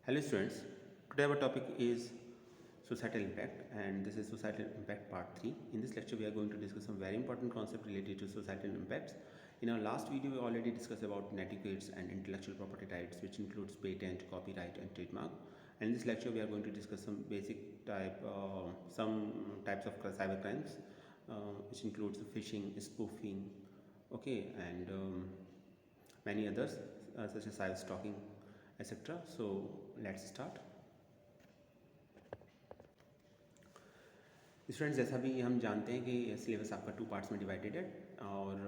Hello students, today our topic is societal impact and this is societal impact part 3. In this lecture we are going to discuss some very important concept related to societal impacts. In our last video we already discussed about netiquettes and intellectual property rights, which includes patent, copyright and trademark. And in this lecture we are going to discuss some basic some types of cyber crimes, which includes phishing, spoofing, okay, and many others such as cyber stalking, etc. So let's start. Students, जैसा भी हम जानते हैं कि syllabus आपका 2 parts में divided है और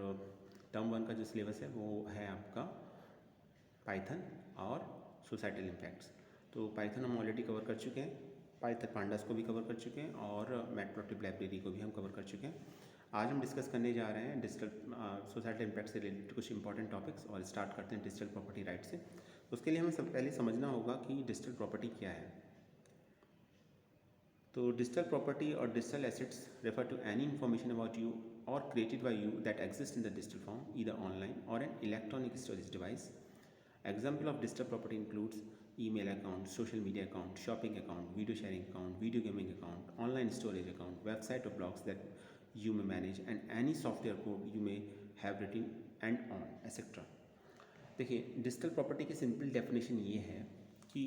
टर्म 1 का जो सिलेबस है वो है आपका पाइथन और सोसाइटल इम्पैक्ट्स। तो पाइथन हम ऑलरेडी कवर कर चुके हैं, पाइथन पांडास को भी कवर कर चुके हैं और मैटप्लोट्लिब लाइब्रेरी को भी हम कवर कर चुके हैं। आज हम डिस्कस करने जा रहे हैं डिजिटल सोसाइटल इम्पैक्ट से रिलेटेड कुछ इंपॉर्टेंट टॉपिक्स और स्टार्ट करते हैं डिजिटल प्रॉपर्टी राइट से। उसके लिए हमें सब पहले समझना होगा कि डिजिटल प्रॉपर्टी क्या है। तो डिजिटल प्रॉपर्टी और digital assets refer to any information about you or created by you that exist in the digital form either online or an electronic storage device. Example of digital property includes email account, social media account, shopping account, video sharing account, video gaming account, online storage account, website or blogs that you may manage, and any software code you may have written and on, etc. देखिए, digital property की simple definition ये है कि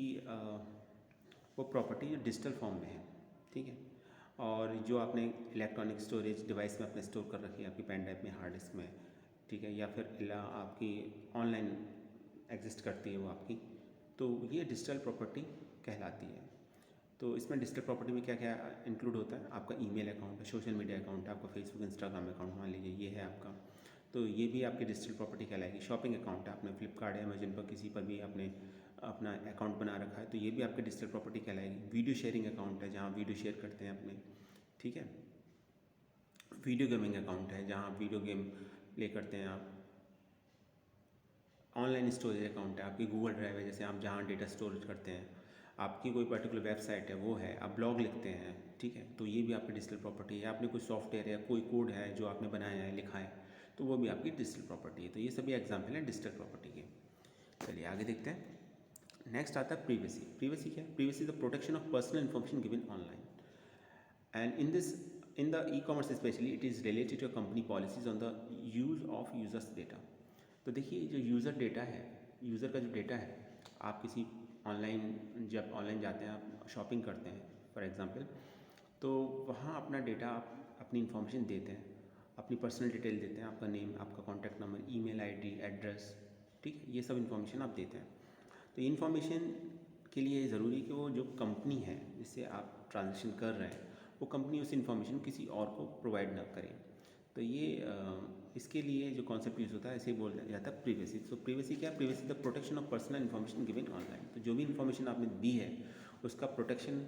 वो property जो digital form में है, ठीक है, और जो आपने इलेक्ट्रॉनिक स्टोरेज डिवाइस में अपने स्टोर कर रखी है, आपकी पेन ड्राइव में, हार्ड डिस्क में, ठीक है, या फिर आपकी ऑनलाइन एग्जिस्ट करती है वो आपकी, तो ये डिजिटल प्रॉपर्टी कहलाती है। तो इसमें डिजिटल प्रॉपर्टी में क्या क्या इंक्लूड होता है? आपका ईमेल अकाउंट है, सोशल मीडिया अकाउंट है, आपका फेसबुक इंस्टाग्राम अकाउंट मान लीजिए ये है आपका, तो ये भी आपकी डिजिटल प्रॉपर्टी कहलाएगी। शॉपिंग अकाउंट है, आपने फ्लिपकार्ट या अमेजन पर किसी पर भी आपने अपना अकाउंट बना रखा है, तो ये भी आपकी डिजिटल प्रॉपर्टी कहलाएगी। वीडियो शेयरिंग अकाउंट है, जहाँ वीडियो शेयर करते हैं अपने, ठीक है। वीडियो गेमिंग अकाउंट है, जहाँ आप वीडियो गेम प्ले करते हैं आप। ऑनलाइन स्टोरेज अकाउंट है, आपकी गूगल ड्राइव है, जैसे आप जहाँ डेटा स्टोरेज करते हैं, आपकी कोई पर्टिकुलर वेबसाइट है वो है, आप ब्लॉग लिखते हैं, ठीक है, तो ये भी आपकी डिजिटल प्रॉपर्टी है। आपने कोई सॉफ्टवेयर या कोई कोड है जो आपने बनाया है, लिखा है, तो वो भी आपकी डिजिटल प्रॉपर्टी है। तो ये सभी एग्जाम्पल हैं डिजिटल प्रॉपर्टी के। चलिए आगे देखते हैं। नेक्स्ट आता है प्रीवेसी। प्रीवेसी क्या है? Privacy the protection of personal information given online and in the e commerce specially it is related to company policies on the use of users data. तो देखिए, जो यूज़र डेटा है, user का जो data है, आप किसी ऑनलाइन जब ऑनलाइन जाते हैं, आप शॉपिंग करते हैं फॉर एग्ज़ाम्पल, तो वहाँ अपना डेटा आप अपनी इन्फॉर्मेशन देते हैं, अपनी पर्सनल डिटेल देते हैं, आपका नेम, आपका contact number, email ID, address, ठीक है, ये सब इन्फॉर्मेशन आप देते हैं। तो इन्फॉर्मेशन के लिए ज़रूरी कि वो जो कंपनी है जिससे आप ट्रांजेक्शन कर रहे हैं, वो कंपनी उस इन्फॉर्मेशन किसी और को प्रोवाइड ना करे। तो ये इसके लिए जो कॉन्सेप्ट यूज़ होता है इसे बोला जाता है प्रीवेसी। सो प्रीवेसी क्या है? Privacy the protection of personal information given online. तो जो भी इन्फॉर्मेशन आपने दी है उसका प्रोटेक्शन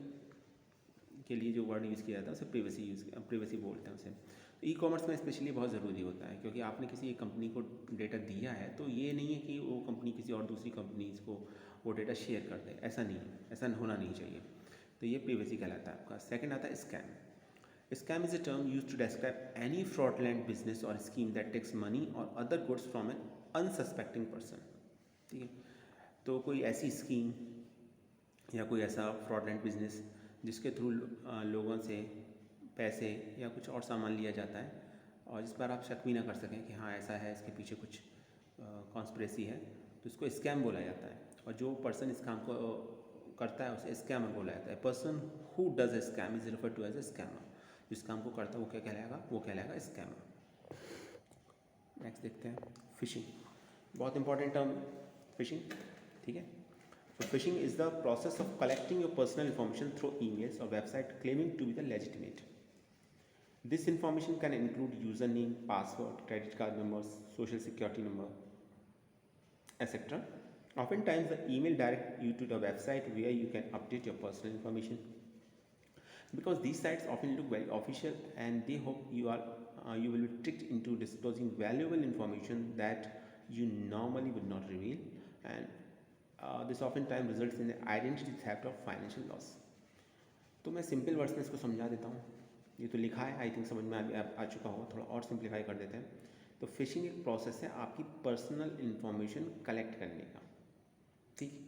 के लिए जो वर्ड यूज़ किया जाता है उसे प्रीवेसी बोलते हैं उसे। तो ई कॉमर्स में स्पेशली बहुत ज़रूरी होता है, क्योंकि आपने किसी एक कंपनी को डेटा दिया है, तो ये नहीं है कि वो कंपनी किसी और दूसरी कंपनीज को वो डेटा शेयर कर दे, ऐसा नहीं है, ऐसा होना नहीं चाहिए। तो ये प्रीवेसी कहलाता है आपका। सेकेंड आता है scam. Scam is a term used to describe any fraudulent business or scheme that takes money or other goods from an unsuspecting person। ठीक है, तो कोई ऐसी स्कीम या कोई ऐसा फ्रॉडलेंट बिजनेस जिसके थ्रू लोगों से पैसे या कुछ और सामान लिया जाता है और जिस पर आप शक भी ना कर सकें कि हाँ ऐसा है, इसके पीछे कुछ कॉन्स्पिरेसी है, तो इसको स्कैम बोला जाता है। और जो पर्सन इस काम को करता है उसे स्कैमर बोला जाता है। Person who does a scam is refer to as a scammer. जिस काम को करता है वो क्या कहलाएगा? वो कहलाएगा स्कैमर। नेक्स्ट देखते हैं फिशिंग। बहुत इंपॉर्टेंट टर्म फिशिंग, ठीक है। तो phishing is the process of collecting your personal information through emails or website claiming to be the legitimate. This information can include user name, password, credit card numbers, social security number, etc. Oftentimes the email direct you to the website where you can update your personal information. Because these sites often look very official and they hope you will be tricked into disclosing valuable information that you normally would not reveal, and this oftentimes results in identity theft or financial loss। तो मैं simple words में इसको समझा देता हूँ। ये तो लिखा है, आई थिंक समझ में आ चुका होगा, थोड़ा और सिंप्लीफाई कर देते हैं। तो फिशिंग एक प्रोसेस है आपकी पर्सनल इन्फॉर्मेशन कलेक्ट करने का, ठीक।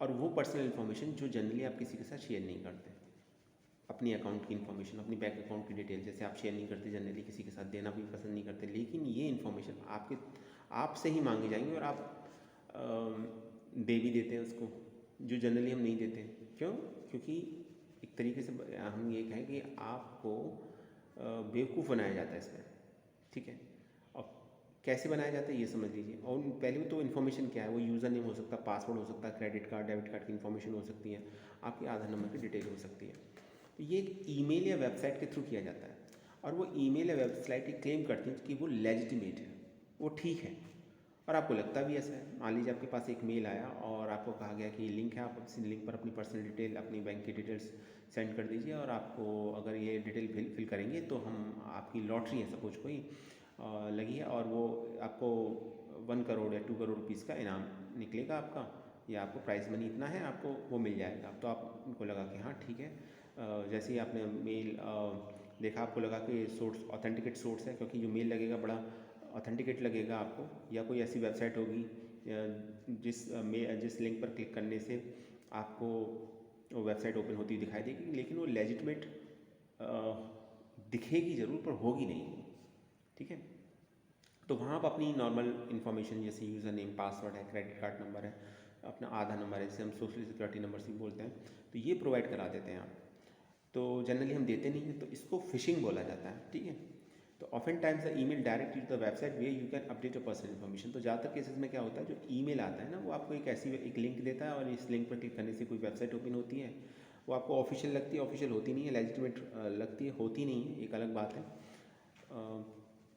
और वो पर्सनल इन्फॉर्मेशन जो जनरली आप किसी के साथ शेयर नहीं करते, अपनी अकाउंट की इन्फॉर्मेशन, अपनी बैंक अकाउंट की डिटेल जैसे आप शेयर नहीं करते जनरली, किसी के साथ देना भी पसंद नहीं करते, लेकिन ये इन्फॉर्मेशन आपसे ही मांगी जाएंगी और आप दे भी देते हैं उसको, जो जनरली हम नहीं देते। क्यों? क्योंकि एक तरीके से हम ये कहें कि आपको बेवकूफ़ बनाया जाता है इसमें, ठीक है। और कैसे बनाया जाता है ये समझ लीजिए। और पहले तो इन्फॉर्मेशन क्या है, वो यूज़र नेम हो सकता है, पासवर्ड हो सकता है, क्रेडिट कार्ड डेबिट कार्ड की इन्फॉर्मेशन हो सकती है, आपके आधार नंबर की डिटेल हो सकती है। तो ये एक ईमेल या वेबसाइट के थ्रू किया जाता है, और वो ईमेल या वेबसाइट ये क्लेम करती है कि वो लेजिटिमेट है, वो ठीक है, और आपको लगता भी ऐसा है। मान लीजिए आपके पास एक मेल आया और आपको कहा गया कि लिंक है, आप उस लिंक पर अपनी पर्सनल डिटेल, अपनी बैंक की डिटेल्स सेंड कर दीजिए, और आपको अगर ये डिटेल फिल करेंगे तो हम आपकी लॉटरी है सपोज कोई लगी है, और वो आपको 1 करोड़ या 2 करोड़ रुपीज़ का इनाम निकलेगा आपका, या आपको प्राइज़ मनी इतना है, आपको वो मिल जाएगा। तो आपको लगा कि हाँ ठीक है। जैसे ही आपने मेल देखा, आपको लगा कि सोर्स ऑथेंटिकेट सोर्स है, क्योंकि जो मेल लगेगा बड़ा ऑथेंटिकेट लगेगा आपको, या कोई ऐसी वेबसाइट होगी जिस लिंक पर क्लिक करने से आपको वो वेबसाइट ओपन होती हुई दिखाई देगी, लेकिन वो लेजिटमेट दिखेगी ज़रूर पर होगी नहीं, ठीक है। तो वहाँ आप अपनी नॉर्मल इन्फॉर्मेशन जैसे यूज़र नेम, पासवर्ड है, क्रेडिट कार्ड नंबर है, अपना आधार नंबर है, जिसे हम सोशल सिक्योरिटी नंबर से बोलते हैं, तो ये प्रोवाइड करा देते हैं आप। तो जनरली हम देते नहीं हैं, तो इसको फिशिंग बोला जाता है, ठीक है। तो often times the email direct to the website way you can update your personal information. तो ज़्यादातर केसेस में क्या होता है, जो ईमेल आता है ना, वो आपको एक लिंक देता है, और इस लिंक पर क्लिक करने से कोई वेबसाइट ओपन होती है, वो आपको ऑफिशियल लगती है, ऑफिशियल होती नहीं है, लेजिटिमेट लगती है, होती नहीं है, एक अलग बात है।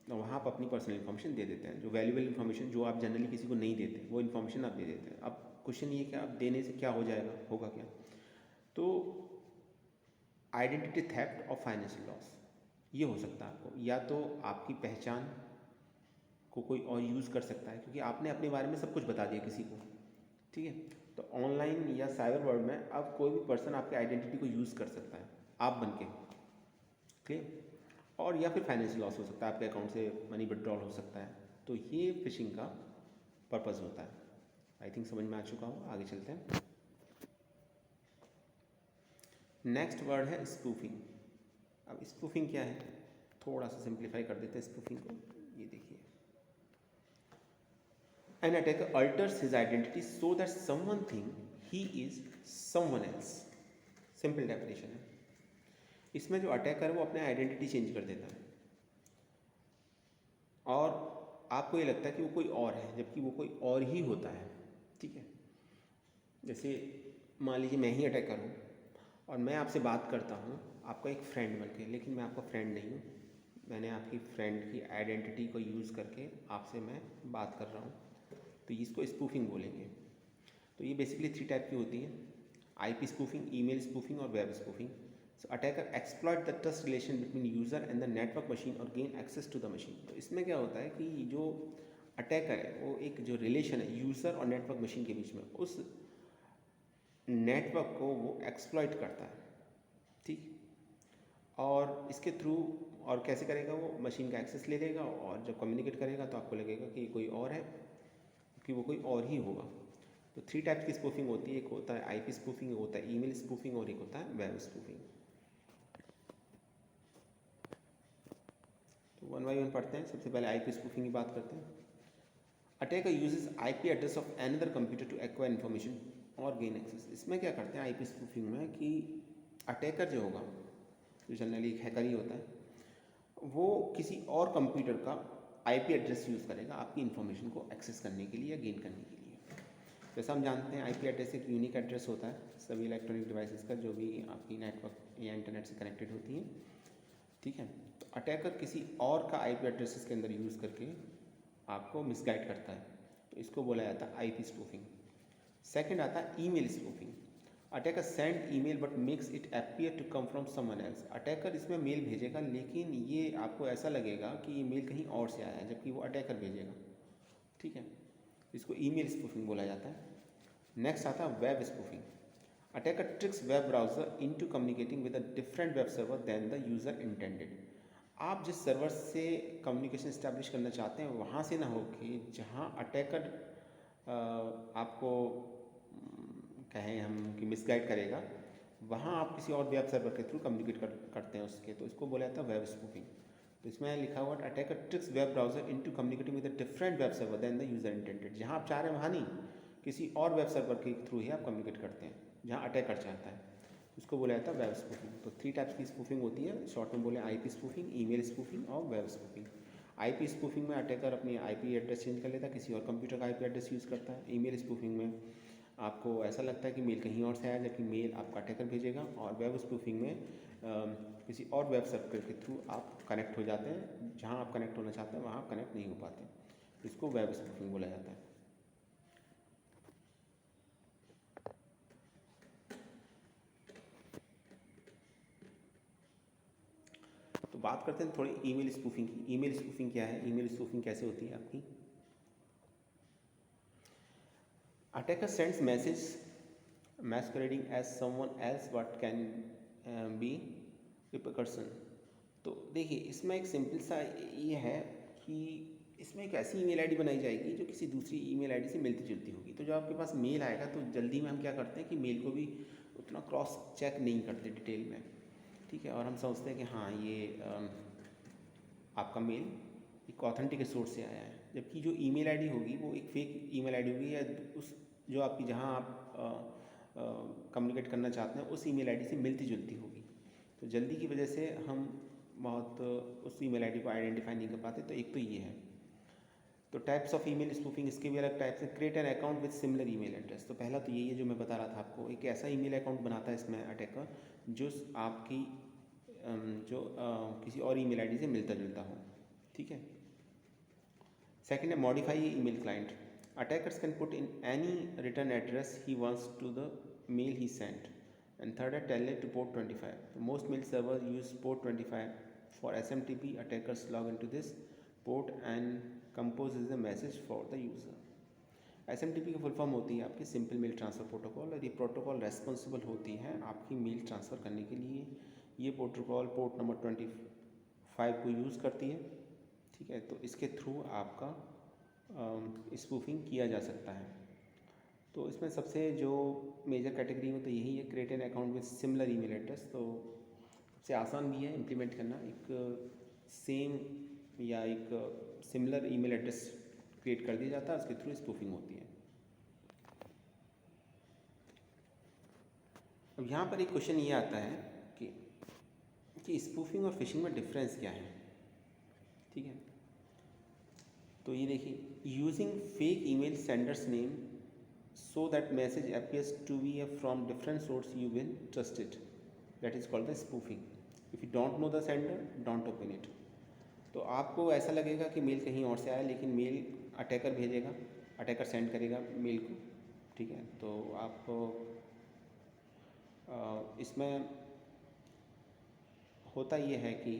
वहाँ आप अपनी पर्सनल इन्फॉर्मेशन दे देते हैं, जो वैल्यूबल इन्फॉर्मेशन जो आप जनरली किसी को नहीं देते, वो इन्फॉर्मेशन आप दे देते हैं। अब क्वेश्चन ये कि आप देने से क्या हो जाएगा, होगा क्या? तो आइडेंटिटी थेफ्ट और फाइनेंशियल लॉस ये हो सकता है आपको, या तो आपकी पहचान को कोई और यूज़ कर सकता है, क्योंकि आपने अपने बारे में सब कुछ बता दिया किसी को, ठीक है। तो ऑनलाइन या साइबर वर्ल्ड में अब कोई भी पर्सन आपकी आइडेंटिटी को यूज़ कर सकता है, आप बन के, क्लियर। और या फिर फाइनेंशियल लॉस हो सकता है, आपके अकाउंट से मनी विड्रॉल हो सकता है। तो ये फिशिंग का पर्पज़ होता है। आई थिंक समझ में आ चुका हो, आगे चलते हैं। नेक्स्ट वर्ड है स्पूफिंग। अब स्पूफिंग क्या है, थोड़ा सा सिंप्लीफाई कर देते हैं स्पूफिंग को। ये देखिए, an attacker altars his identity so that someone think he is someone else. Simple definition है। इसमें जो अटैकर है वो अपने आइडेंटिटी चेंज कर देता है, और आपको ये लगता है कि वो कोई और है, जबकि वो कोई और ही होता है, ठीक है। जैसे मान लीजिए मैं ही अटैकर हूँ, और मैं आपसे बात करता हूँ आपका एक फ्रेंड बन के, लेकिन मैं आपका फ्रेंड नहीं हूँ। मैंने आपकी फ्रेंड की आइडेंटिटी को यूज़ करके आपसे मैं बात कर रहा हूँ, तो इसको स्पूफिंग बोलेंगे। तो ये बेसिकली 3 टाइप की होती है: आईपी स्पूफिंग, ईमेल स्पूफिंग और web spoofing. So attacker exploit the trust relation between user and the network machine और gain access to the machine. तो इसमें क्या होता है कि जो अटैकर है वो एक जो रिलेशन है यूज़र और नेटवर्क मशीन के बीच में, उस नेटवर्क को वो एक्सप्लॉइट करता है, ठीक। और इसके थ्रू, और कैसे करेगा, वो मशीन का एक्सेस ले लेगा, और जब कम्युनिकेट करेगा तो आपको लगेगा कि कोई और है, कि वो कोई और ही होगा। तो 3 टाइप्स की स्पूफिंग होती है, एक होता है आईपी स्पूफिंग, एक होता है ईमेल स्पूफिंग, और एक होता है वेब स्पूफिंग। तो 1 बाय 1 पढ़ते हैं। सबसे पहले आईपी स्पूफिंग की बात करते हैं। Attacker uses IP address of another computer to acquire information और गेन एक्सेस। इसमें क्या करते हैं आईपी स्पूफिंग में कि अटैकर जो होगा, जो जनरली एक हैकर ही होता है, वो किसी और कंप्यूटर का आईपी एड्रेस यूज़ करेगा आपकी इन्फॉर्मेशन को एक्सेस करने के लिए या गेन करने के लिए। जैसा हम जानते हैं आईपी एड्रेस एक यूनिक एड्रेस होता है सभी इलेक्ट्रॉनिक डिवाइसेस का, जो भी आपकी नेटवर्क या इंटरनेट से कनेक्टेड होती हैं, ठीक है। तो अटैकर किसी और का आईपी एड्रेसेस के अंदर यूज़ करके आपको मिसगाइड करता है, तो इसको बोला जाता है आईपी स्पूफिंग। सेकंड आता है email spoofing. Attacker send email but makes it appear to come from someone else. Attacker इसमें मेल भेजेगा, लेकिन ये आपको ऐसा लगेगा कि ये मेल कहीं और से आया है, जबकि वो अटैकर भेजेगा, ठीक है। इसको ईमेल स्पूफिंग बोला जाता है। नेक्स्ट आता है web spoofing. Attacker tricks web browser into communicating with a different web server than the user intended. आप जिस सर्वर से कम्युनिकेशन इस्टेब्लिश करना चाहते हैं वहाँ से ना हो कि जहाँ अटैकर आपको कहें हम कि मिसगाइड करेगा, वहाँ आप किसी और वेब सर्वर के थ्रू कम्युनिकेट करते हैं उसके, तो इसको बोला जाता है वेब स्पूफिंग। तो इसमें लिखा हुआ attacker tricks web browser into communicating with a different web server than the user intended. जहाँ आप चाह रहे हैं वहाँ नहीं, किसी और वेब सर्वर के थ्रू ही आप कम्युनिकेट करते हैं जहाँ अटैकर चाहता है, उसको बोला जाता है वेब स्पूफिंग। तो 3 टाइप्स की स्पूफिंग होती है, शॉर्ट में बोले आईपी स्पूफिंग, ईमेल स्पूफिंग और वेब स्पूफिंग। आईपी स्पूफिंग में अटैकर अपनी आईपी एड्रेस चेंज कर लेता है, किसी और कंप्यूटर का आईपी एड्रेस यूज़ करता है। ईमेल स्पूफिंग में आपको ऐसा लगता है कि मेल कहीं और से आया जबकि मेल आपका अटैकर भेजेगा। और वेब स्पूफिंग में किसी और वेब सर्वर के थ्रू आप कनेक्ट हो जाते हैं, जहाँ आप कनेक्ट होना चाहते हैं वहाँ आप कनेक्ट नहीं हो पाते, इसको वेब स्पूफिंग बोला जाता है। तो बात करते हैं थोड़ी ईमेल स्पूफिंग की। ईमेल स्पूफिंग क्या है, ईमेल स्पूफिंग कैसे होती है आपकी? Attacker sends message masquerading as someone else what can be repercussion। तो देखिए इसमें एक सिंपल सा ये है कि इसमें एक ऐसी ईमेल आईडी बनाई जाएगी जो किसी दूसरी ईमेल आईडी से मिलती जुलती होगी। तो जब आपके पास मेल आएगा तो जल्दी में हम क्या करते हैं कि मेल को भी उतना क्रॉस चेक नहीं करते डिटेल में, ठीक है, और हम समझते हैं कि हाँ ये आपका मेल एक ऑथेंटिक सोर्स से आया है, जबकि जो ईमेल आईडी होगी वो एक फेक ईमेल आईडी होगी, या उस जो आपकी जहाँ आप कम्युनिकेट करना चाहते हैं उस ईमेल आईडी से मिलती जुलती होगी। तो जल्दी की वजह से हम बहुत उस ईमेल आईडी को आइडेंटिफाई नहीं कर पाते। तो एक तो ये है। तो टाइप्स ऑफ ईमेल स्पूफिंग, इसके भी अलग टाइप्स हैं। Create an account with similar email address. तो पहला तो यही है जो मैं बता रहा था आपको, एक ऐसा ईमेल अकाउंट बनाता है इसमें अटैकर जो आपकी किसी और ईमेल आईडी से मिलता जुलता हो, ठीक है। सेकेंड है modify email client. Attackers can put in any return address he wants to the mail he sent। And third है telnet to port 25। So most mail servers use port 25 for SMTP। Attackers log into this port and composes the message for the user। SMTP की full form होती है आपकी simple mail transfer protocol, और ये protocol responsible होती है आपकी mail transfer करने के लिए। ये प्रोटोकॉल पोर्ट नंबर 25 को यूज़ करती है, ठीक है। तो इसके थ्रू आपका स्पूफिंग किया जा सकता है। तो इसमें सबसे जो मेजर कैटेगरी में तो यही है, create an account with similar email address. तो सबसे आसान भी है इम्प्लीमेंट करना, एक सेम या एक सिमिलर ईमेल एड्रेस क्रिएट कर दिया जाता है, उसके थ्रू स्पूफिंग होती है। अब यहाँ पर एक क्वेश्चन ये आता है कि स्पूफिंग और फिशिंग में डिफरेंस क्या है, ठीक है। तो ये देखिए, using fake email senders name so that message appears to be from different source you will trust it, that is called the spoofing। if you don't know the sender don't open it। तो आपको ऐसा लगेगा कि mail कहीं और से आया, लेकिन मेल अटैकर भेजेगा, अटैकर सेंड करेगा मेल को, ठीक है। तो आपको इसमें होता ये है कि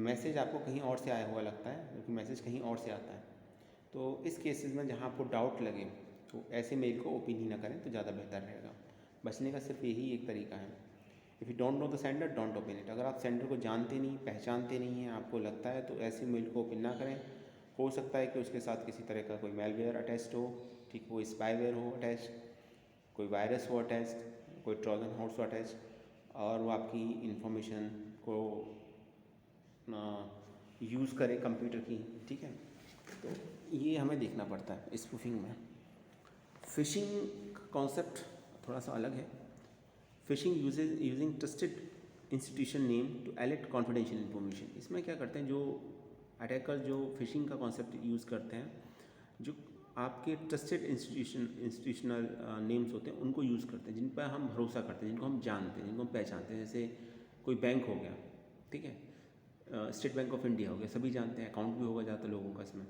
मैसेज आपको कहीं और से आया हुआ लगता है, क्योंकि मैसेज कहीं और से आता है। तो इस केसेस में जहाँ आपको डाउट लगे तो ऐसे मेल को ओपन ही ना करें तो ज़्यादा बेहतर रहेगा। बचने का सिर्फ यही एक तरीका है। If you don't know the sender don't open it. अगर आप सेंडर को जानते नहीं, पहचानते नहीं हैं, आपको लगता है, तो ऐसे मेल को ओपन ना करें। हो सकता है कि उसके साथ किसी तरह का कोई मेलवेयर अटैच्ड हो, ठीक, कोई स्पाईवेयर हो अटैच, कोई वायरस हो अटैच, कोई ट्रोजन हॉर्स हो अटैच, और वो आपकी इंफॉर्मेशन को यूज़ करे कंप्यूटर की, ठीक है। तो ये हमें देखना पड़ता है स्पूफिंग में। फिशिंग कॉन्सेप्ट थोड़ा सा अलग है। Phishing using trusted institution name to elicit confidential information. इसमें क्या करते हैं, जो अटैकर जो फिशिंग का कॉन्सेप्ट यूज़ करते हैं, जो आपके ट्रस्टेड इंस्टीट्यूशनल नेम्स होते हैं उनको यूज़ करते हैं, जिन पर हम भरोसा करते हैं, जिनको हम जानते हैं, जिनको हम पहचानते हैं। जैसे कोई बैंक हो गया, ठीक है, स्टेट बैंक ऑफ इंडिया हो गया, सभी जानते हैं, अकाउंट भी होगा ज़्यादातर लोगों का इसमें,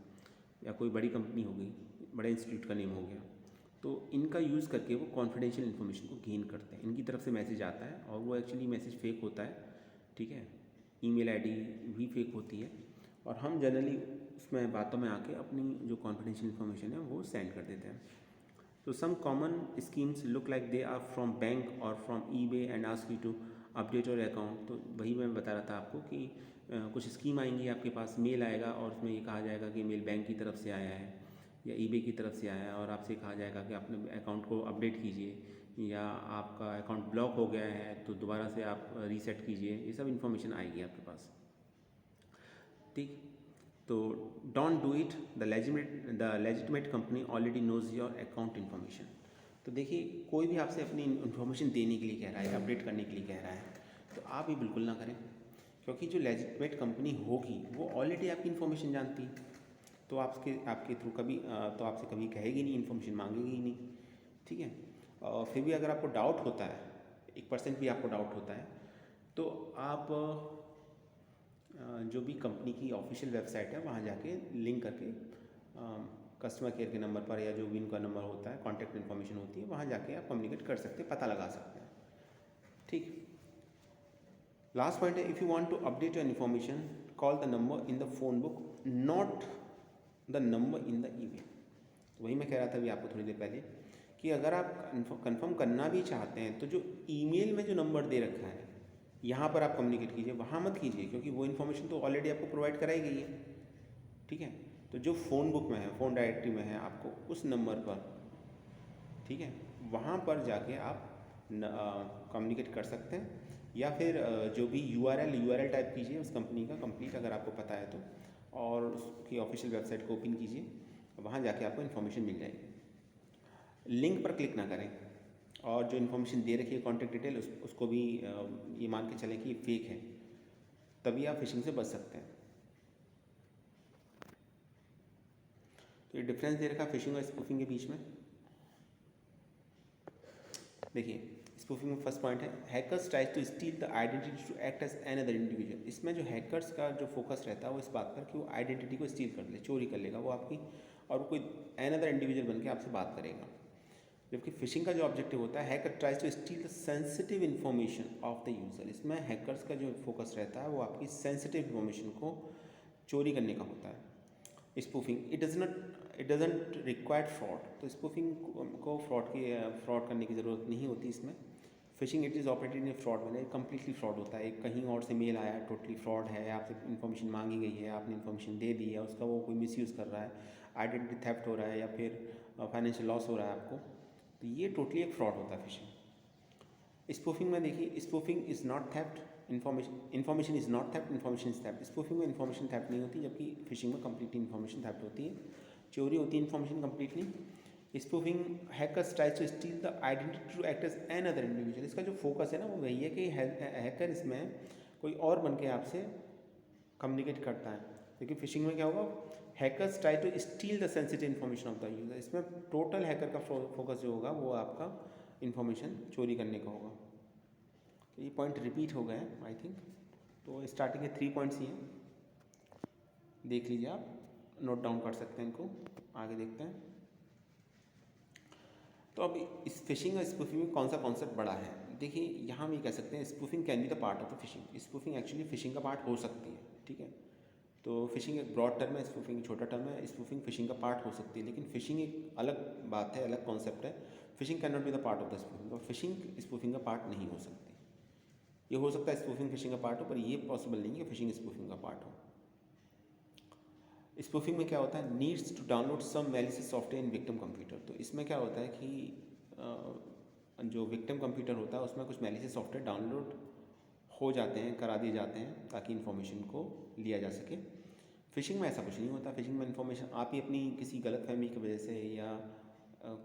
या कोई बड़ी कंपनी हो गई, बड़े इंस्टीट्यूट का नेम हो गया। तो इनका यूज़ करके वो कॉन्फिडेंशियल इन्फॉर्मेशन को गेन करते हैं। इनकी तरफ से मैसेज आता है और वो एक्चुअली मैसेज फेक होता है, ठीक है। ईमेल आईडी भी फेक होती है, और हम जनरली उसमें बातों में आके अपनी जो कॉन्फिडेंशियल इन्फॉर्मेशन है वो सेंड कर देते हैं। तो some common schemes look like they are from bank or from eBay and ask you to update your account. तो वही मैं बता रहा था आपको कि कुछ स्कीम आएंगी आपके पास, मेल आएगा और उसमें ये कहा जाएगा कि मेल बैंक की तरफ से आया है, या ईबे की तरफ से आया और आपसे कहा जाएगा कि अपने अकाउंट को अपडेट कीजिए या आपका अकाउंट ब्लॉक हो गया है तो दोबारा से आप रीसेट कीजिए, ये सब इन्फॉर्मेशन आएगी आपके पास। ठीक, तो don't do it, the legitimate company already knows your account information. तो देखिए, कोई भी आपसे अपनी इन्फॉर्मेशन देने के लिए कह रहा है, अपडेट करने के लिए कह रहा है, तो आप ये बिल्कुल ना करें, क्योंकि जो लेजिटिमेट कंपनी होगी वो ऑलरेडी आपकी इन्फॉर्मेशन जानती है, तो आपके थ्रू कभी तो आपसे कभी कहेगी नहीं, इन्फॉर्मेशन मांगेगी ही नहीं। ठीक है, और फिर भी अगर आपको डाउट होता है, 1% भी आपको डाउट होता है, तो आप जो भी कंपनी की ऑफिशियल वेबसाइट है वहाँ जाके लिंक करके कस्टमर केयर के नंबर पर या जो भी उनका नंबर होता है, कॉन्टैक्ट इन्फॉर्मेशन होती है, वहाँ जाके आप कम्युनिकेट कर सकते हैं, पता लगा सकते हैं। ठीक, लास्ट पॉइंट है, if you want to update your information call the number in the phone book, not the number in the email. तो वही मैं कह रहा था अभी आपको थोड़ी देर पहले कि अगर आप कंफर्म करना भी चाहते हैं तो जो ईमेल में जो नंबर दे रखा है यहाँ पर आप कम्युनिकेट कीजिए, वहाँ मत कीजिए, क्योंकि वो इन्फॉर्मेशन तो ऑलरेडी आपको प्रोवाइड कराई गई है। ठीक है, तो जो फ़ोन बुक में है, फ़ोन डायरेक्टरी में है, आपको उस नंबर पर, ठीक है, वहाँ पर जाके आप कम्युनिकेट कर सकते हैं, या फिर जो भी यूआरएल टाइप कीजिए उस कंपनी का कंप्लीट, अगर आपको पता है तो, और उसकी ऑफिशियल वेबसाइट को ओपन कीजिए, वहाँ जाके आपको इन्फॉर्मेशन मिल जाएगी। लिंक पर क्लिक ना करें, और जो इन्फॉर्मेशन दे रखी है कॉन्टैक्ट डिटेल उसको भी ये मान के चलें कि ये फेक है, तभी आप फिशिंग से बच सकते हैं। तो ये डिफरेंस दे रखा है फिशिंग और स्पूफिंग के बीच में। देखिए, स्पूफिंग में फर्स्ट पॉइंट है, hackers tries to steal the identity to act as another individual. इसमें जो हैकर्स का जो फोकस रहता है वो इस बात पर कि वो आइडेंटिटी को स्टील कर ले, चोरी कर लेगा वो आपकी, और कोई एनदर इंडिविजुअल बन के आपसे बात करेगा। जबकि फिशिंग का जो ऑब्जेक्टिव होता है, hacker tries to steal the sensitive information of the user. इसमें हैकर्स का जो फोकस रहता है वो आपकी सेंसिटिव इन्फॉर्मेशन को चोरी करने का होता है। Spoofing, it doesn't required fraud. तो स्पूफिंग को फ्रॉड करने की ज़रूरत नहीं होती इसमें। Fishing, it is operated in fraud manner, completely fraud होता है, कहीं और से मेल आया, टोटली फ्रॉड है, आपसे इन्फॉर्मेशन मांगी गई है, आपने इन्फॉर्मेशन दे दी है, उसका वो कोई मिसयूज़ कर रहा है, आइडेंटिटी थेफ्ट हो रहा है, या फिर फाइनेंशियल लॉस हो रहा है आपको, तो ये टोटली एक फ्रॉड होता है फिशिंग। स्पूफिंग में देखिए, spoofing is not theft, information is not theft, information is theft. Spoofing में इन्फॉर्मेशन थेफ्ट नहीं होती, जबकि फिशिंग में कम्प्लीटली इन्फॉर्मेशन थेफ्ट होती है, चोरी होती है information completely. Spoofing, hackers tries to steal the identity to act as an other individual. इसका जो फोकस है ना वो वही है कि हैकर इसमें कोई और बन के आपसे कम्युनिकेट करता है। लेकिन फिशिंग में क्या होगा, hackers try to steal the sensitive information of the user. इसमें टोटल हैकर का फोकस जो होगा वो आपका इन्फॉर्मेशन चोरी करने का होगा। तो ये पॉइंट रिपीट हो गए आई थिंक। तो स्टार्टिंग के 3 पॉइंट्स ही हैं, देख लीजिए, आप नोट डाउन कर सकते हैं इनको। आगे देखते हैं। तो अब इस फिशिंग और स्पूफिंग में कौन सा कॉन्सेप्ट बड़ा है। देखिए, यहाँ हम ये कह सकते हैं spoofing can be the part of the fishing. Spoofing actually fishing का पार्ट हो सकती है, ठीक है। तो फिशिंग एक ब्रॉड टर्म है, स्पूफिंग छोटा टर्म है। स्पूफिंग फिशिंग का पार्ट हो सकती है, लेकिन फिशिंग एक अलग बात है, अलग कॉन्सेप्ट है। Fishing can not be the part of the spoofing, और फिशिंग स्पूफिंग का पार्ट नहीं हो सकती। ये हो सकता है स्पूफिंग फिशिंग का पार्ट हो, पर ये पॉसिबल नहीं है कि फिशिंग स्पूफिंग का पार्ट हो। स्पूफिंग में क्या होता है, needs to download some malicious software in victim computer. तो इसमें क्या होता है कि जो विक्टिम कंप्यूटर होता है उसमें कुछ मैलिशियस सॉफ्टवेयर डाउनलोड हो जाते हैं, करा दिए जाते हैं, ताकि इन्फॉर्मेशन को लिया जा सके। फिशिंग में ऐसा कुछ नहीं होता। फिशिंग में इन्फॉर्मेशन आप ही अपनी किसी गलतफहमी की वजह से या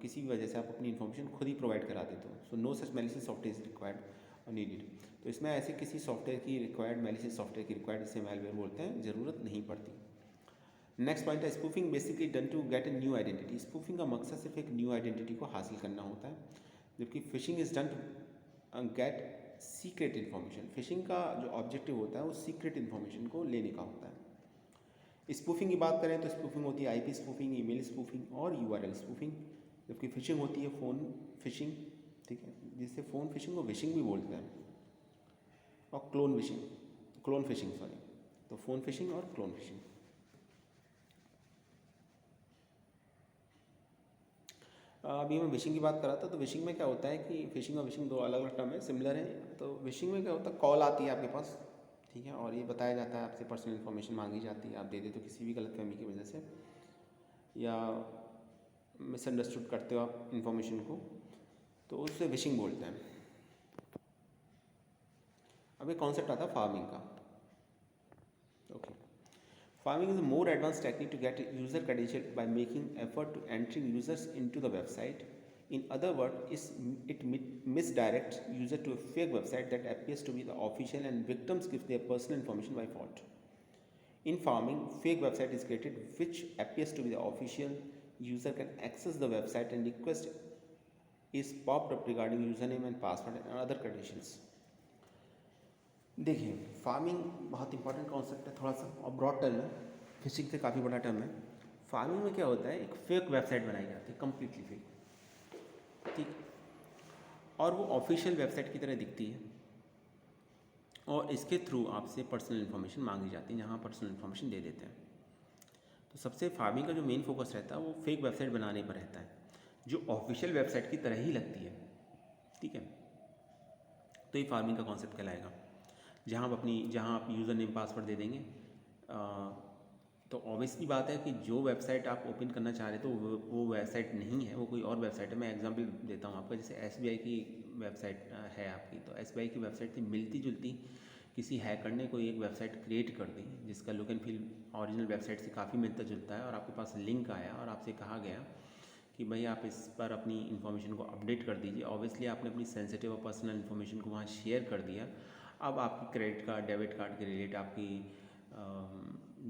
किसी भी वजह से आप अपनी इन्फॉर्मेशन खुद ही प्रोवाइड करा देते हो। So no such malicious software is required और नीडेड। तो इसमें ऐसे किसी सॉफ्टवेयर की रिक्वायर्ड, मैलिशियस सॉफ्टवेयर की रिक्वायर्ड, जिसे मैलवेयर बोलते हैं, ज़रूरत नहीं पड़ती। नेक्स्ट पॉइंट है, spoofing basically done to get a new identity. Spoofing का मकसद सिर्फ एक न्यू आइडेंटिटी को हासिल करना होता है, जबकि phishing is done to get secret information. Phishing का जो ऑब्जेक्टिव होता है वो सीक्रेट इन्फॉर्मेशन को लेने का होता है। स्पूफिंग की बात करें तो स्पूफिंग होती है आईपी स्पूफिंग, ईमेल स्पूफिंग और यूआरएल स्पूफिंग, जबकि फिशिंग होती है फ़ोन फिशिंग, ठीक है, जिससे फ़ोन फिशिंग को विशिंग भी बोलते हैं, और क्लोन फिशिंग सॉरी। तो फ़ोन फिशिंग और क्लोन फिशिंग। अभी मैं विशिंग की बात कर रहा था। तो विशिंग में क्या होता है कि फिशिंग और विशिंग दो अलग अलग टर्म है, सिमिलर हैं। तो विशिंग में क्या होता है, कॉल आती है आपके पास, ठीक है, और ये बताया जाता है, आपसे पर्सनल इन्फॉर्मेशन मांगी जाती है, आप दे देते हो किसी भी गलतफहमी की वजह से, या मिसअंडरस्टूड करते हो आप इन्फॉर्मेशन को, तो उससे विशिंग बोलते हैं। अब एक कॉन्सेप्ट आता है फार्मिंग का। Okay, pharming is a more advance technique to get user credential by making effort to entering users into the website. In other words, it misdirects user to a fake website that appears to be the official and victims give their personal information by fault. In farming, fake website is created which appears to be the official. User can access the website and request is popped up regarding username and password and other credentials. देखिए, farming बहुत important concept है, थोड़ा सा और broad term है, fishing से काफ़ी बड़ा टर्म है। फार्मिंग में क्या होता है, एक फेक वेबसाइट बनाई जाती है, कम्प्लीटली फेक, ठीक, और वो ऑफिशियल वेबसाइट की तरह दिखती है और इसके थ्रू आपसे पर्सनल इन्फॉर्मेशन मांगी जाती है, जहाँ पर्सनल इन्फॉर्मेशन दे देते हैं। तो सबसे फार्मिंग का जो मेन फोकस रहता है वो फेक वेबसाइट बनाने पर रहता है, जो ऑफिशियल वेबसाइट की तरह ही लगती है, ठीक है। तो ये फार्मिंग का कॉन्सेप्ट कहलाएगा, जहाँ आप यूज़र नेम पासवर्ड दे देंगे। तो ऑब्वियसली बात है कि जो वेबसाइट आप ओपन करना चाह रहे तो वो वेबसाइट नहीं है, वो कोई और वेबसाइट है। मैं एग्जांपल देता हूँ आपका, जैसे SBI की वेबसाइट है आपकी, तो SBI की वेबसाइट से मिलती जुलती किसी हैकर ने कोई एक वेबसाइट क्रिएट कर दी जिसका look and feel original website से काफ़ी मिलता जुलता है, और आपके पास लिंक आया और आपसे कहा गया कि भाई आप इस पर अपनी इन्फॉर्मेशन को अपडेट कर दीजिए। ऑब्वियसली आपने अपनी सेंसिटिव और पर्सनल इन्फॉर्मेशन को वहाँ शेयर कर दिया। अब आपकी क्रेडिट कार्ड, डेबिट कार्ड के रिलेटेड आपकी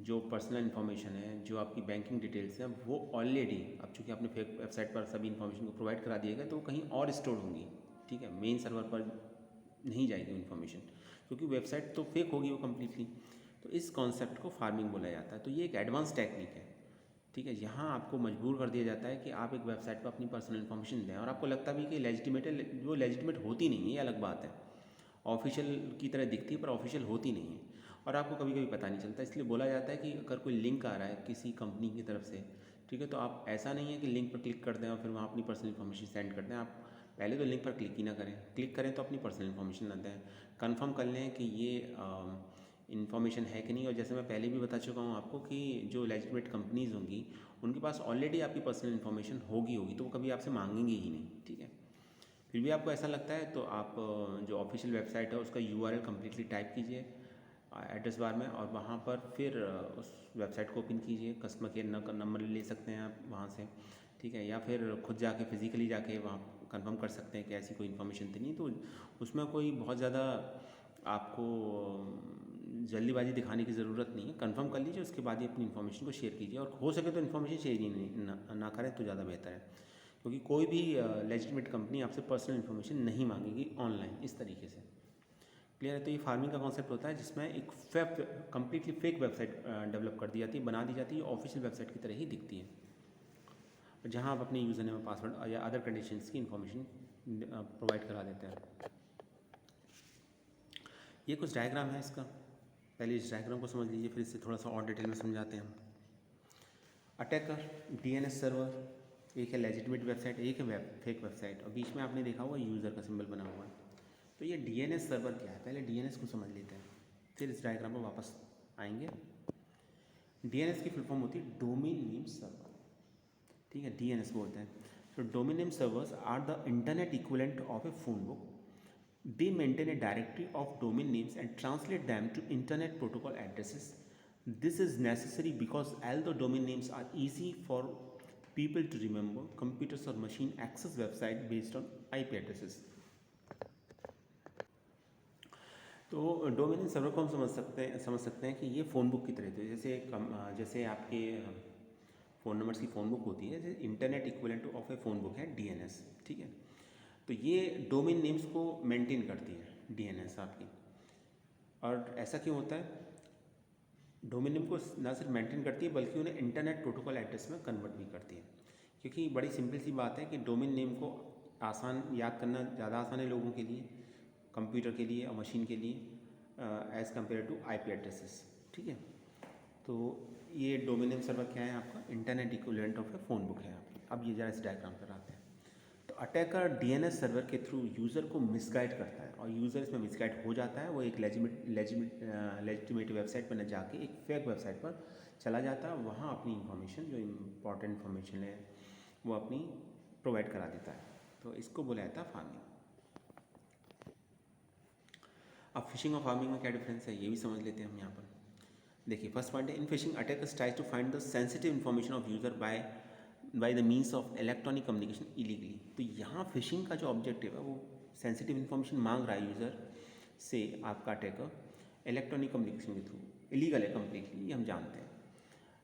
जो पर्सनल इन्फॉर्मेशन है, जो आपकी बैंकिंग डिटेल्स हैं, वो ऑलरेडी अब चूँकि आपने फेक वेबसाइट पर सभी इन्फॉर्मेशन को प्रोवाइड करा दिएगा, तो वो कहीं और स्टोर होंगी, ठीक है, मेन सर्वर पर नहीं जाएगी इन्फॉर्मेशन, क्योंकि वेबसाइट तो फेक होगी वो कम्प्लीटली। तो इस कॉन्सेप्ट को फार्मिंग बोला जाता है। तो ये एक एडवांस टेक्निक है, ठीक है। यहाँ आपको मजबूर कर दिया जाता है कि आप एक वेबसाइट पर अपनी पर्सनल इन्फॉर्मेशन दें, और आपको लगता भी कि लेजिटिमेट है, वो लेजिटिमेट होती नहीं है, ये अलग बात है, ऑफिशियल की तरह दिखती है पर ऑफिशियल होती नहीं है, और आपको कभी कभी पता नहीं चलता। इसलिए बोला जाता है कि अगर कोई लिंक आ रहा है किसी कंपनी की तरफ से, ठीक है, तो आप ऐसा नहीं है कि लिंक पर क्लिक कर दें और फिर वहाँ अपनी पर्सनल इन्फॉर्मेशन सेंड कर दें। आप पहले तो लिंक पर क्लिक ही ना करें, क्लिक करें तो अपनी पर्सनल इन्फॉर्मेशन ना दें, कन्फर्म कर लें कि ये इन्फॉर्मेशन है कि नहीं। और जैसे मैं पहले भी बता चुका हूँ आपको कि जो लेजिटिमेट कंपनीज़ होंगी उनके पास ऑलरेडी आपकी पर्सनल इन्फॉर्मेशन होगी तो वो कभी आपसे मांगेंगे ही नहीं, ठीक है। फिर भी आपको ऐसा लगता है तो आप जो ऑफिशियल वेबसाइट है उसका URL कम्प्लीटली टाइप कीजिए एड्रेस बार में, और वहाँ पर फिर उस वेबसाइट को ओपन कीजिए। कस्टमर केयर नंबर ले सकते हैं आप वहाँ से, ठीक है, या फिर खुद जाके फिजिकली जाके वहाँ कंफर्म कर सकते हैं कि ऐसी कोई इन्फॉर्मेशन तो नहीं। तो उसमें कोई बहुत ज़्यादा आपको जल्दीबाजी दिखाने की ज़रूरत नहीं है, कंफर्म कर लीजिए, उसके बाद ही अपनी इन्फॉर्मेशन को शेयर कीजिए, और हो सके तो इन्फॉर्मेशन शेयर ही नहीं ना करें तो ज़्यादा बेहतर है, क्योंकि कोई भी लेजिटिमेट कंपनी आपसे पर्सनल इन्फॉर्मेशन नहीं मांगेगी ऑनलाइन इस तरीके से। क्लियर है। तो ये फार्मिंग का कॉन्सेप्ट होता है जिसमें एक कम्प्लीटली फेक वेबसाइट डेवलप कर दी जाती है, बना दी जाती है, ऑफिशियल वेबसाइट की तरह ही दिखती है, जहाँ आप अपने यूज़र नेम, पासवर्ड या अदर कंडीशंस की इन्फॉर्मेशन प्रोवाइड करा देते हैं। ये कुछ डायग्राम है इसका, पहले इस डायग्राम को समझ लीजिए, फिर इससे थोड़ा सा और डिटेल में समझाते हैं। अटैकर, DNS सर्वर, एक है लेजिटिमेट वेबसाइट, एक है फेक वेबसाइट, और बीच में आपने देखा हुआ यूज़र का सिंबल बना हुआ है। तो ये DNS सर्वर क्या है, पहले DNS को समझ लेते हैं, फिर इस डायग्राम पर वापस आएंगे। DNS की फुल फॉर्म होती है डोमेन नेम सर्वर, ठीक है, DNS बोलते हैं। तो domain name servers are the internet equivalent of a phone book. They maintain a directory of domain names and translate them to internet protocol addresses. This is necessary because although domain names are easy for people to remember, computers or machine access website based on IP addresses. तो domain name server को हम समझ सकते हैं कि ये phone book की तरह है, जैसे आपके फ़ोन नंबर्स की फ़ोन बुक होती है, जैसे internet equivalent of A phone book है DNS, ठीक है। तो ये डोमेन नेम्स को मेंटेन करती है DNS आपकी। और ऐसा क्यों होता है, डोमेन नेम को ना सिर्फ मेंटेन करती है बल्कि उन्हें इंटरनेट प्रोटोकॉल एड्रेस में कन्वर्ट भी करती है, क्योंकि बड़ी सिंपल सी बात है कि डोमेन नेम को याद करना ज़्यादा आसान है लोगों के लिए, कंप्यूटर के लिए और मशीन के लिए as compare to IP addresses, ठीक है। तो ये डोमेन नेम सर्वर क्या है आपका, internet equivalent of A phone book है आपकी। अब ये ज़रा इस डायग्राम पर आते हैं। तो अटैकर DNS सर्वर के थ्रू यूज़र को मिसगाइड करता है, और यूज़र इसमें मिसगाइड हो जाता है, वो एक लेजिटिमेट वेबसाइट पर न जाके एक फेक वेबसाइट पर चला जाता है, वहाँ अपनी इन्फॉर्मेशन, जो इम्पॉर्टेंट इन्फॉर्मेशन है, वो अपनी प्रोवाइड करा देता है, तो इसको बोला जाता है फार्मिंग। अब फिशिंग और फार्मिंग में क्या डिफरेंस है ये भी समझ लेते हैं हम यहाँ पर। देखिए फर्स्ट पॉइंट है, in phishing attackers try to find the sensitive information of user by the means of electronic communication illegally. तो यहाँ फिशिंग का जो ऑब्जेक्टिव है वो सेंसिटिव इन्फॉर्मेशन मांग रहा है यूज़र से, आपका अटैकर इलेक्ट्रॉनिक कम्युनिकेशन के थ्रू। इलीगल है कम्प्लीटली, ये हम जानते हैं।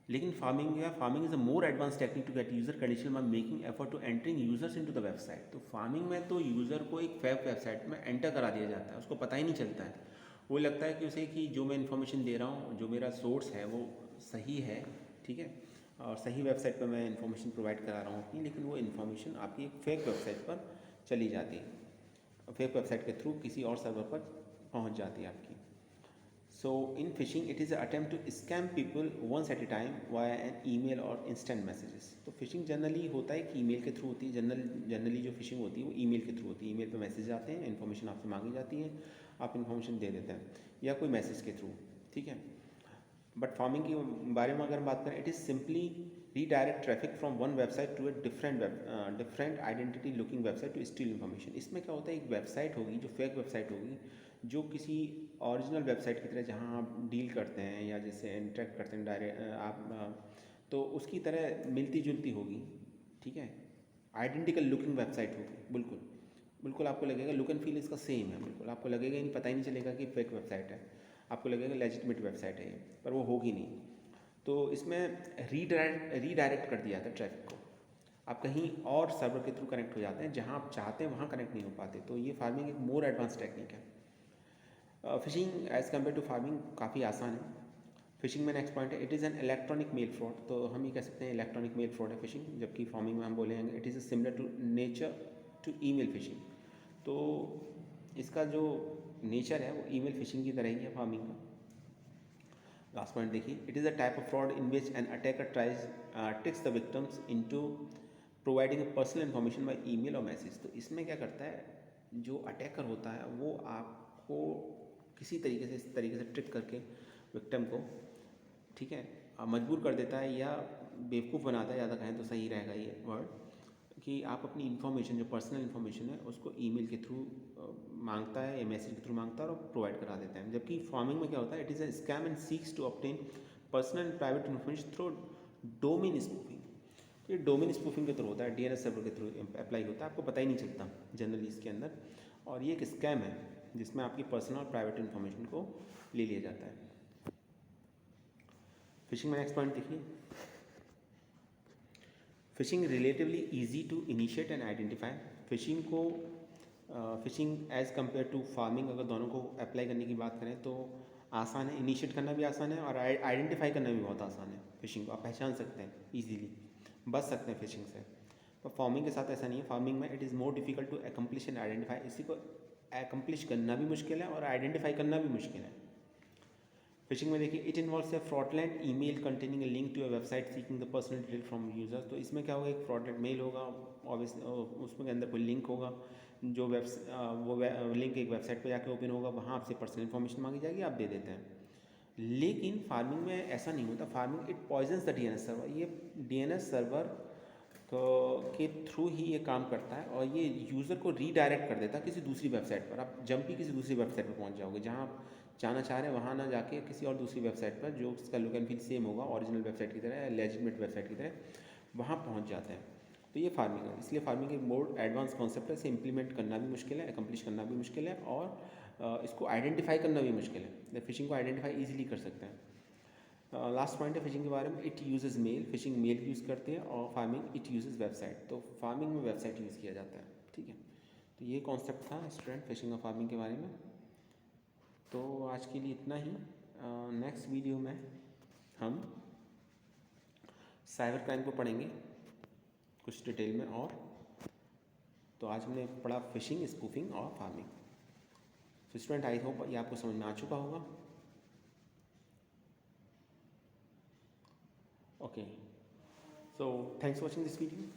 लेकिन pharming is a more advance technique to get user credential by making effort to entering users into the website. तो फार्मिंग में तो यूज़र को एक फेक वेबसाइट में एंटर करा दिया जाता है, उसको पता ही नहीं चलता है। वो लगता है कि उसे कि जो मैं इन्फॉर्मेशन दे रहा हूँ, जो मेरा सोर्स है वो सही है, ठीक है, और सही वेबसाइट पर मैं इन्फॉर्मेशन प्रोवाइड करा रहा हूँ अपनी, लेकिन वो इन्फॉर्मेशन आपकी एक फेक वेबसाइट पर चली जाती है, फेक वेबसाइट के थ्रू किसी और सर्वर पर पहुँच जाती है आपकी। So in phishing, it is an attempt to scam people once at a time via an email or instant messages. तो phishing जनरली होता है कि ईमेल के थ्रू होती है। जनरली जो phishing होती है वो ईमेल के थ्रू होती है। ईमेल पे मैसेज आते हैं, इन्फॉर्मेशन आपसे मांगी जाती है, आप इन्फॉर्मेशन दे देते हैं या कोई मैसेज के थ्रू, ठीक है। बट फार्मिंग के बारे में अगर हम बात करें, it is simply redirect traffic from one website to a different identity looking website to steal information. इसमें क्या होता है, एक वेबसाइट होगी जो फेक वेबसाइट होगी, जो किसी ओरिजिनल वेबसाइट की तरह जहाँ आप डील करते हैं या जैसे इंटरेक्ट करते हैं डायरेक्ट तो उसकी तरह मिलती जुलती होगी, ठीक है, आइडेंटिकल लुकिंग वेबसाइट होगी। बिल्कुल बिल्कुल आपको लगेगा लुक एंड फील इसका सेम है, बिल्कुल आपको लगेगा ही नहीं, पता ही नहीं चलेगा कि फेक वेबसाइट है, आपको लगेगा लेजिटिमेट वेबसाइट है ये, पर वो होगी नहीं। तो इसमें रीडायरेक्ट कर दिया था ट्रैफिक को, आप कहीं और सर्वर के थ्रू कनेक्ट हो जाते हैं, जहाँ आप चाहते हैं वहाँ कनेक्ट नहीं हो पाते। तो ये फार्मिंग एक मोर एडवांस टेक्निक है। Phishing as compare to pharming काफ़ी आसान है। फिशिंग में नेक्स्ट पॉइंट है, it is an electronic mail fraud. तो हम ये कह सकते हैं इलेक्ट्रॉनिक मेल फ्रॉड है फिशिंग, जबकि फार्मिंग में हम बोलेंगे it is similar to nature to email phishing. तो इसका जो नेचर है वो ईमेल फिशिंग की तरह ही है फार्मिंग का। लास्ट पॉइंट देखिए, it is a type of fraud in which an attacker tricks the victims into providing personal information by email और मैसेज। तो इसमें क्या करता है, जो अटैकर होता है वो आपको किसी तरीके से, इस तरीके से ट्रिक करके विक्टिम को, ठीक है, मजबूर कर देता है या बेवकूफ़ बनाता है, ज़्यादा कहें तो सही रहेगा ये वर्ड, कि आप अपनी इन्फॉर्मेशन, जो पर्सनल इन्फॉर्मेशन है उसको ईमेल के थ्रू मांगता है या मैसेज के थ्रू मांगता है और प्रोवाइड करा देता है। जबकि फार्मिंग में क्या होता है, it is a scam and seeks to obtain personal and private information through domain spoofing. तो ये डोमेन स्पूफिंग के थ्रू होता है, DNS सर्वर के थ्रू अप्लाई होता है, आपको पता ही नहीं चलता जनरली इसके अंदर, और ये एक स्कैम है जिसमें आपकी पर्सनल और प्राइवेट इन्फॉर्मेशन को ले लिया जाता है। फिशिंग में नेक्स्ट पॉइंट देखिए, phishing relatively easy to initiate and identify. Phishing को phishing as compare to pharming अगर दोनों को अप्लाई करने की बात करें तो आसान है, इनिशिएट करना भी आसान है और आइडेंटिफाई करना भी बहुत आसान है। फिशिंग को आप पहचान सकते हैं ईजीली, बच सकते हैं फिशिंग से। पर फार्मिंग के साथ ऐसा नहीं है। फार्मिंग में it is more difficult to accomplish and identify. इसी को एकम्प्लिश करना भी मुश्किल है और आइडेंटिफाई करना भी मुश्किल है। फिशिंग में देखिए, it involves a fraudulent email containing a link to a website seeking the personal detail from user. तो इसमें क्या होगा, एक फ्रॉडलेंट मेल होगा, ऑब्वियसली उसमें अंदर कोई लिंक होगा, जो लिंक एक वेबसाइट पर जाके ओपन होगा, वहाँ आपसे पर्सनल इन्फॉर्मेशन मांगी जाएगी, आप दे देते हैं। लेकिन फार्मिंग में ऐसा नहीं होता। Pharming it poisons the DNS server. ये DNS सर्वर के थ्रू ही ये काम करता है और ये यूज़र को रीडायरेक्ट कर देता है किसी दूसरी वेबसाइट पर। आप जब भी किसी दूसरी वेबसाइट पर पहुंच जाओगे, जहां आप जाना चाह रहे हैं वहाँ ना जाके किसी और दूसरी वेबसाइट पर, जो उसका लुक एंड फील सेम होगा ओरिजिनल वेबसाइट की तरह, लेजिटिमेट वेबसाइट की तरह, वहाँ पहुँच जाते हैं। तो ये फार्मिंग है। इसलिए फार्मिंग एक मोर एडवांस कॉन्सेप्ट है। इसे इंप्लीमेंट करना भी मुश्किल है, एकम्प्लिश करना भी मुश्किल है और इसको आइडेंटिफाई करना भी मुश्किल है। फिशिंग को आइडेंटिफाई ईजिली कर सकते हैं। लास्ट पॉइंट है फिशिंग के बारे में, it uses mail. Phishing mail use करते हैं और फार्मिंग इट यूजेस वेबसाइट। तो फार्मिंग में वेबसाइट यूज़ किया जाता है, ठीक है। तो ये कॉन्सेप्ट था स्टूडेंट फिशिंग और फार्मिंग के बारे में। तो आज के लिए इतना ही। नेक्स्ट वीडियो में हम साइबर क्राइम को पढ़ेंगे कुछ डिटेल में। और तो आज हमने पढ़ा फिशिंग, स्पूफिंग और फार्मिंग। तो स्टूडेंट आई होप ये आपको समझ में आ चुका होगा। Okay, so thanks for watching this video.